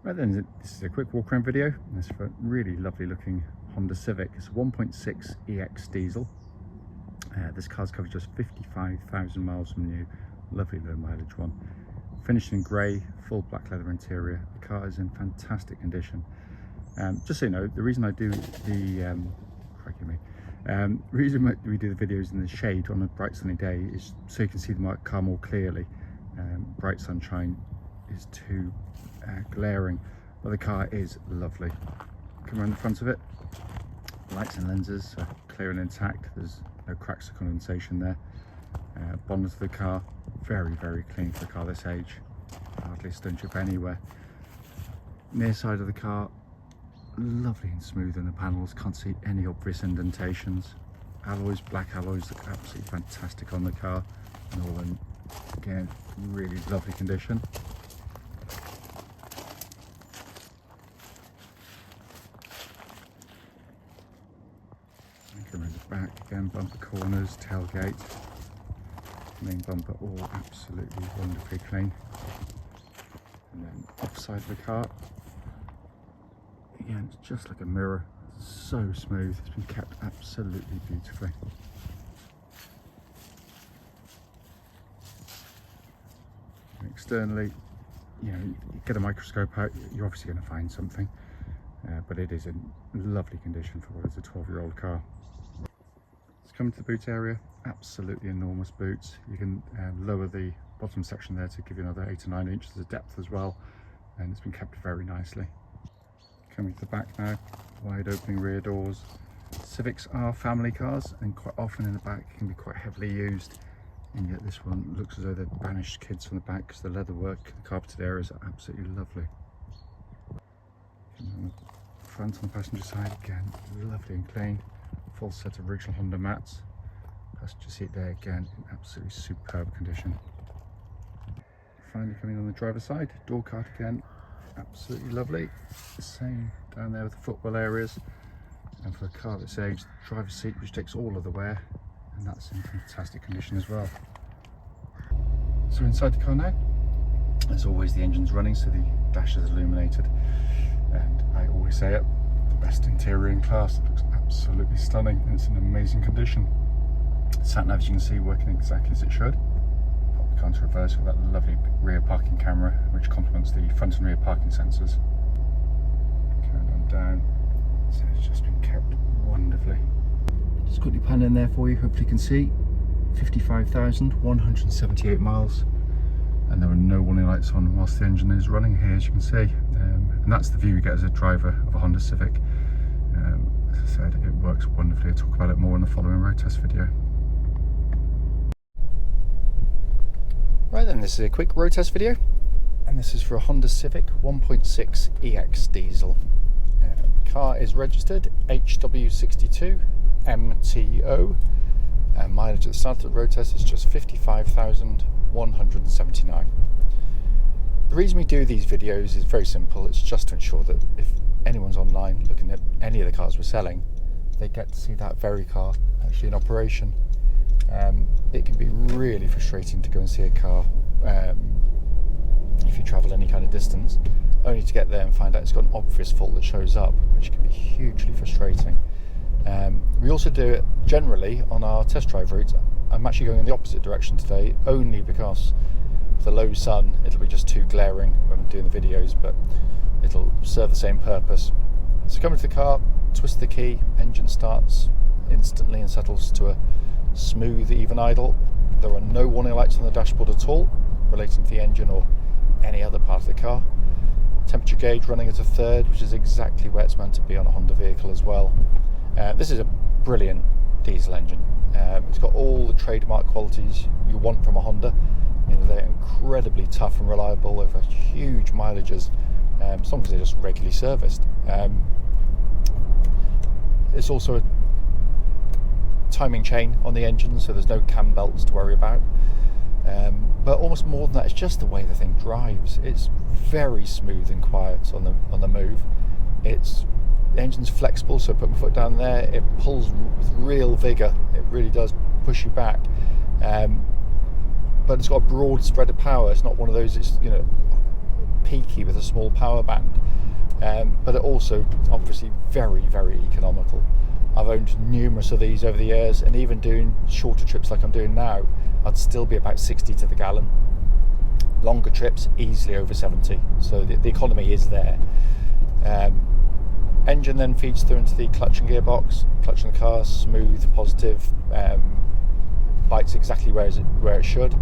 Right then, this is a quick walk around video. This is a really lovely looking Honda Civic. It's a 1.6 EX diesel. This car's covered just 55,000 miles from new. Lovely low mileage one. Finished in grey, full black leather interior. The car is in fantastic condition. Just so you know, the reason I do the reason we do the videos in the shade on a bright sunny day is so you can see the car more clearly. Bright sunshine is too glaring, but the car is lovely. Come around the front of it, lights and lenses are clear and intact. There's no cracks or condensation there. Bonnet of the car, very clean for a car this age, hardly a stone chip anywhere. Near side of the car, lovely and smooth in the panels, can't see any obvious indentations. Alloys, black alloys, look absolutely fantastic on the car, and all in, again, really lovely condition. Around the back again, bumper corners, tailgate, main bumper, all absolutely wonderfully clean. And then offside of the car, again, it's just like a mirror, so smooth. It's been kept absolutely beautifully. And externally, you know, you get a microscope out, you're obviously going to find something, but it is in lovely condition for what is a 12-year-old car. Come to the boot area, absolutely enormous boots. You can lower the bottom section there to give you another 8 or 9 inches of depth as well, and it's been kept very nicely. Coming to the back now, wide opening rear doors. Civics are family cars, and quite often in the back can be quite heavily used, and yet this one looks as though they've banished kids from the back because the leather work, the carpeted areas are absolutely lovely. And on the front on the passenger side, again, lovely and clean. Full set of original Honda mats. Passenger seat there again in absolutely superb condition. Finally coming on the driver's side, door card again, absolutely lovely. Same down there with the footwell areas, and for a car this age, the driver's seat which takes all of the wear, and that's in fantastic condition as well. So inside the car now, as always the engine's running, so the dash is illuminated, and I always say it, the best interior in class. It looks absolutely stunning, and it's in amazing condition. Sat nav, as you can see, working exactly as it should. Pop the car into reverse with that lovely rear parking camera, which complements the front and rear parking sensors. Carrying on down, so it's just been kept wonderfully. Just quickly pan in there for you, hopefully you can see 55,178 miles, and there are no warning lights on whilst the engine is running here, as you can see, and that's the view you get as a driver of a Honda Civic. As I said, it works wonderfully. I'll talk about it more in the following road test video. Right then, this is a quick road test video, and this is for a Honda Civic 1.6 EX diesel. Car is registered HW62MTO, and mileage at the start of the road test is just 55,179. The reason we do these videos is very simple. It's just to ensure that if anyone's online looking at any of the cars we're selling, they get to see that very car actually in operation. It can be really frustrating to go and see a car if you travel any kind of distance, only to get there and find out it's got an obvious fault that shows up, which can be hugely frustrating. We also do it generally on our test drive routes. I'm actually going in the opposite direction today, only because the low sun, it'll be just too glaring when I'm doing the videos, but it'll serve the same purpose. So coming to the car, twist the key, engine starts instantly and settles to a smooth, even idle. There are no warning lights on the dashboard at all relating to the engine or any other part of the car. Temperature gauge running at a third, which is exactly where it's meant to be on a Honda vehicle as well. This is a brilliant diesel engine. It's got all the trademark qualities you want from a Honda. You know, they're incredibly tough and reliable over huge mileages, as long as they're just regularly serviced. It's also a timing chain on the engine, so there's no cam belts to worry about. But almost more than that, it's just the way the thing drives. It's very smooth and quiet on the move. The engine's flexible, so put my foot down there, it pulls with real vigour. It really does push you back. But it's got a broad spread of power. It's not one of those, it's, you know, peaky with a small power band, but it also obviously very, very economical. I've owned numerous of these over the years, and even doing shorter trips like I'm doing now, I'd still be about 60 to the gallon. Longer trips, easily over 70, so the economy is there. Engine then feeds through into the clutch and gearbox. Clutch in the car, smooth, positive, bites exactly where it should,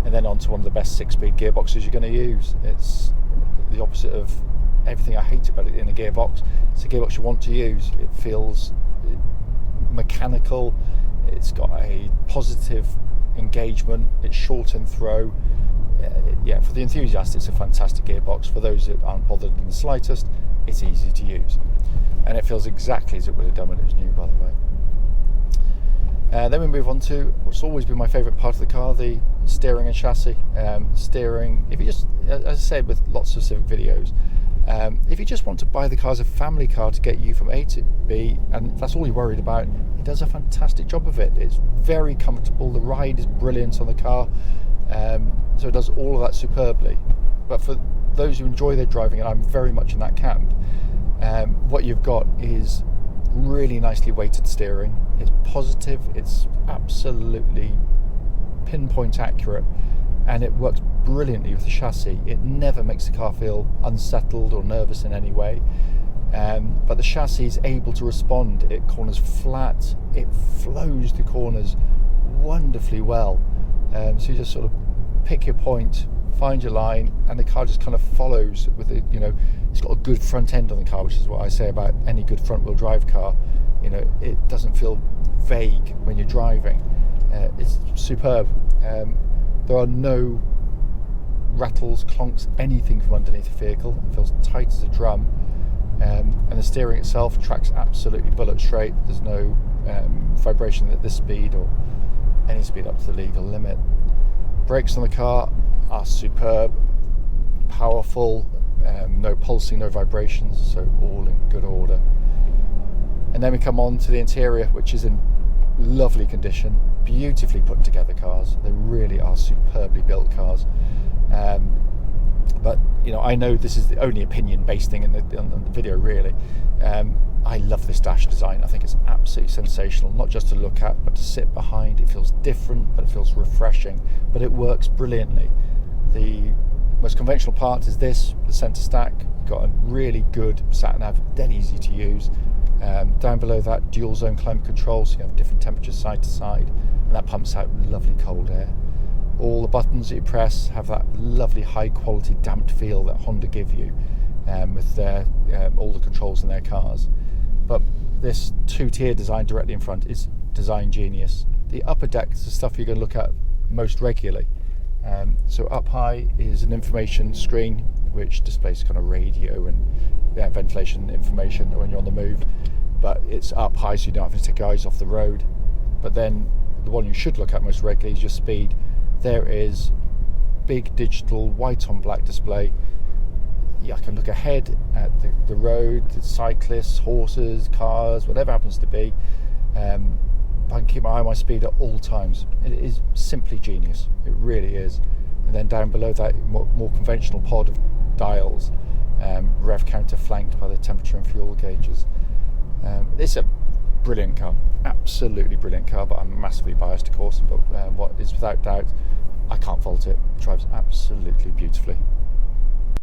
and then onto one of the best 6-speed gearboxes you're going to use. It's the opposite of everything I hate about it in a gearbox. It's a gearbox you want to use. It feels mechanical, it's got a positive engagement, it's short and throw. Yeah, for the enthusiast it's a fantastic gearbox. For those that aren't bothered in the slightest, it's easy to use, and it feels exactly as it would have done when it was new, by the way. Then we move on to what's always been my favourite part of the car, the steering and chassis. Steering, if you just, as I said with lots of Civic videos, if you just want to buy the car as a family car to get you from A to B, and that's all you're worried about, it does a fantastic job of it. It's very comfortable, the ride is brilliant on the car, so it does all of that superbly. But for those who enjoy their driving, and I'm very much in that camp, what you've got is really nicely weighted steering. It's positive, it's absolutely pinpoint accurate, and it works brilliantly with the chassis. It never makes the car feel unsettled or nervous in any way, but the chassis is able to respond. It corners flat, it flows the corners wonderfully well, so you just sort of pick your point, find your line, and the car just kind of follows with it. You know, it's got a good front end on the car, which is what I say about any good front wheel drive car. You know, it doesn't feel vague when you're driving. It's superb. There are no rattles, clonks, anything from underneath the vehicle. It feels tight as a drum, and the steering itself tracks absolutely bullet straight. There's no vibration at this speed or any speed up to the legal limit. Brakes on the car are superb, powerful, no pulsing, no vibrations, so all in good order. And then we come on to the interior, which is in lovely condition, beautifully put together cars. They really are superbly built cars. But you know, I know this is the only opinion-based thing on the video, really. I love this dash design. I think it's absolutely sensational, not just to look at, but to sit behind. It feels different, but it feels refreshing, but it works brilliantly. The most conventional part is this, the centre stack. You've got a really good sat-nav, dead easy to use. Down below that, dual zone climate control, so you have different temperatures side to side, and that pumps out lovely cold air. All the buttons that you press have that lovely high quality damped feel that Honda give you with their all the controls in their cars. But this 2-tier design directly in front is design genius. The upper deck is the stuff you're going to look at most regularly. So up high is an information screen which displays kind of radio and ventilation information when you're on the move, but it's up high so you don't have to take your eyes off the road. But then the one you should look at most regularly is your speed. There is big digital white on black display. I can look ahead at the road, the cyclists, horses, cars, whatever happens to be. I can keep my eye on my speed at all times. It is simply genius. It really is. And then down below that, more conventional pod of dials, rev counter flanked by the temperature and fuel gauges. It's a brilliant car, absolutely brilliant car, but I'm massively biased, of course. But what is without doubt, I can't fault it. It drives absolutely beautifully.